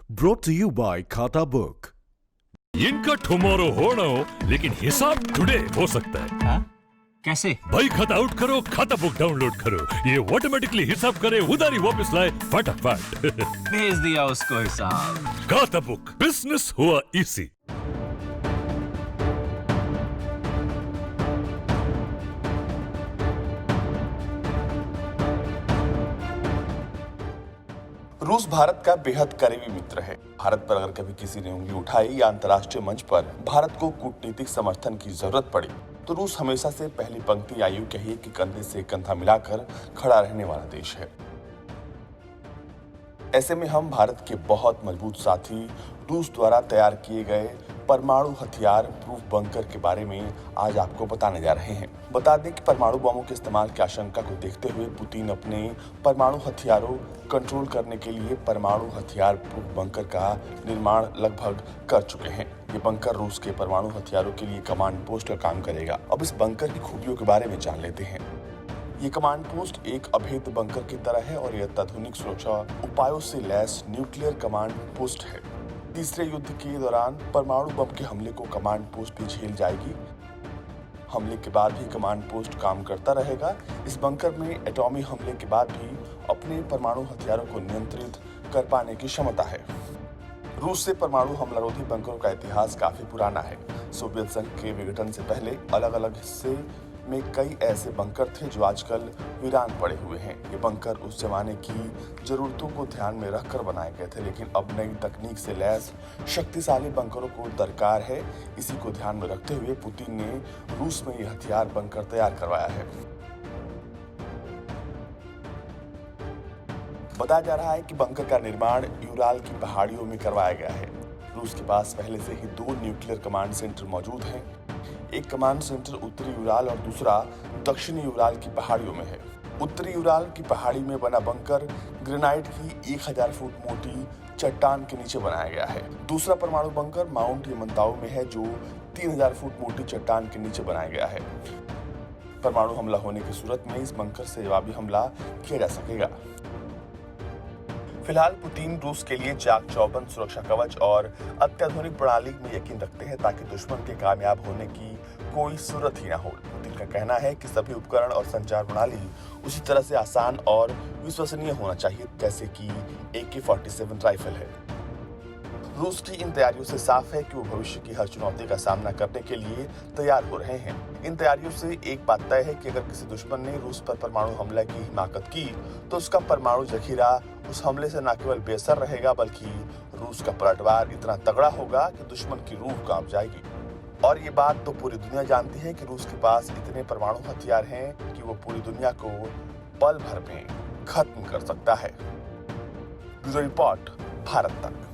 Brought to you by खाता book. इनका tomorrow होना हो लेकिन हिसाब टुडे हो सकता है। हाँ? कैसे? भाई खाता आउट करो, खाता बुक डाउनलोड करो, ये ऑटोमेटिकली हिसाब करे, उधारी वापस लाए फटाफट। भेज दिया उसको हिसाब। खाता बुक, बिजनेस हुआ इजी। रूस भारत का बेहद करीबी मित्र है। भारत पर अगर कभी किसी ने उंगली उठाई या अंतर्राष्ट्रीय मंच पर भारत को कूटनीतिक समर्थन की जरूरत पड़ी तो रूस हमेशा से पहली पंक्ति आयु कहिए कि कंधे से कंधा मिलाकर खड़ा रहने वाला देश है। ऐसे में हम भारत के बहुत मजबूत साथी रूस द्वारा तैयार किए गए परमाणु हथियार प्रूफ बंकर के बारे में आज आपको बताने जा रहे हैं। बता दें कि परमाणु बमों के इस्तेमाल की आशंका को देखते हुए पुतिन अपने परमाणु हथियारों कंट्रोल करने के लिए परमाणु हथियार प्रूफ बंकर का निर्माण लगभग कर चुके हैं। ये बंकर रूस के परमाणु हथियारों के लिए कमांड पोस्ट का काम करेगा। अब इस बंकर की खूबियों के बारे में जान लेते हैं। ये कमांड पोस्ट एक अभेद्य बंकर की तरह है और यह अत्याधुनिक सुरक्षा उपायों से लैस न्यूक्लियर कमांड पोस्ट है। तीसरे युद्ध के दौरान परमाणु बम के हमले को कमांड पोस्ट भी झेल जाएगी। हमले के बाद भी कमांड पोस्ट काम करता रहेगा। इस बंकर में एटॉमिक हमले के बाद भी अपने परमाणु हथियारों को नियंत्रित कर पाने की क्षमता है। रूस से परमाणु हमलारोधी बंकरों का इतिहास काफी पुराना है। सोवियत संघ के विघटन से पहले अलग अलग हिस्से में कई ऐसे बंकर थे जो आजकल वीरान पड़े हुए हैं। ये बंकर उस जमाने की जरूरतों को ध्यान में रखकर बनाए गए थे, लेकिन अब नई तकनीक से लैस शक्तिशाली बंकरों को दरकार है। इसी को ध्यान में रखते हुए पुतिन ने रूस में ये हथियार बंकर तैयार करवाया है। बताया जा रहा है कि बंकर का निर्माण यूराल की पहाड़ियों में करवाया गया है। रूस के पास पहले से ही 2 न्यूक्लियर कमांड सेंटर मौजूद हैं। एक कमांड सेंटर उत्तरी यूराल और दूसरा दक्षिणी यूराल की पहाड़ियों में है। उत्तरी यूराल की पहाड़ी में बना बंकर ग्रेनाइट की 1000 फुट मोटी चट्टान के नीचे बनाया गया है। दूसरा परमाणु बंकर माउंट यमनताऊ में है जो 3000 फुट मोटी चट्टान के नीचे बनाया गया है। परमाणु हमला होने की सूरत में इस बंकर से जवाबी हमला किया जा सकेगा। फिलहाल पुतिन रूस के लिए चाक चौबंद सुरक्षा कवच और अत्याधुनिक प्रणाली में यकीन रखते हैं ताकि दुश्मन के कामयाब होने की कोई सूरत ही न हो। पुतिन का कहना है कि सभी उपकरण और संचार प्रणाली उसी तरह से आसान और विश्वसनीय होना चाहिए जैसे कि AK-47 राइफल है। रूस की इन तैयारियों से साफ है कि वो भविष्य की हर चुनौती का सामना करने के लिए तैयार हो रहे हैं। इन तैयारियों से एक बात तय है कि अगर किसी दुश्मन ने रूस पर परमाणु हमले की हिमाकत की तो उसका परमाणु जखीरा उस हमले से न केवल बेअसर रहेगा बल्कि रूस का पलटवार इतना तगड़ा होगा कि दुश्मन की रूह कांप जाएगी। और ये बात तो पूरी दुनिया जानती है कि रूस के पास इतने परमाणु हथियार हैं कि वो पूरी दुनिया को पल भर में खत्म कर सकता है। ब्यूरो रिपोर्ट, भारत तक।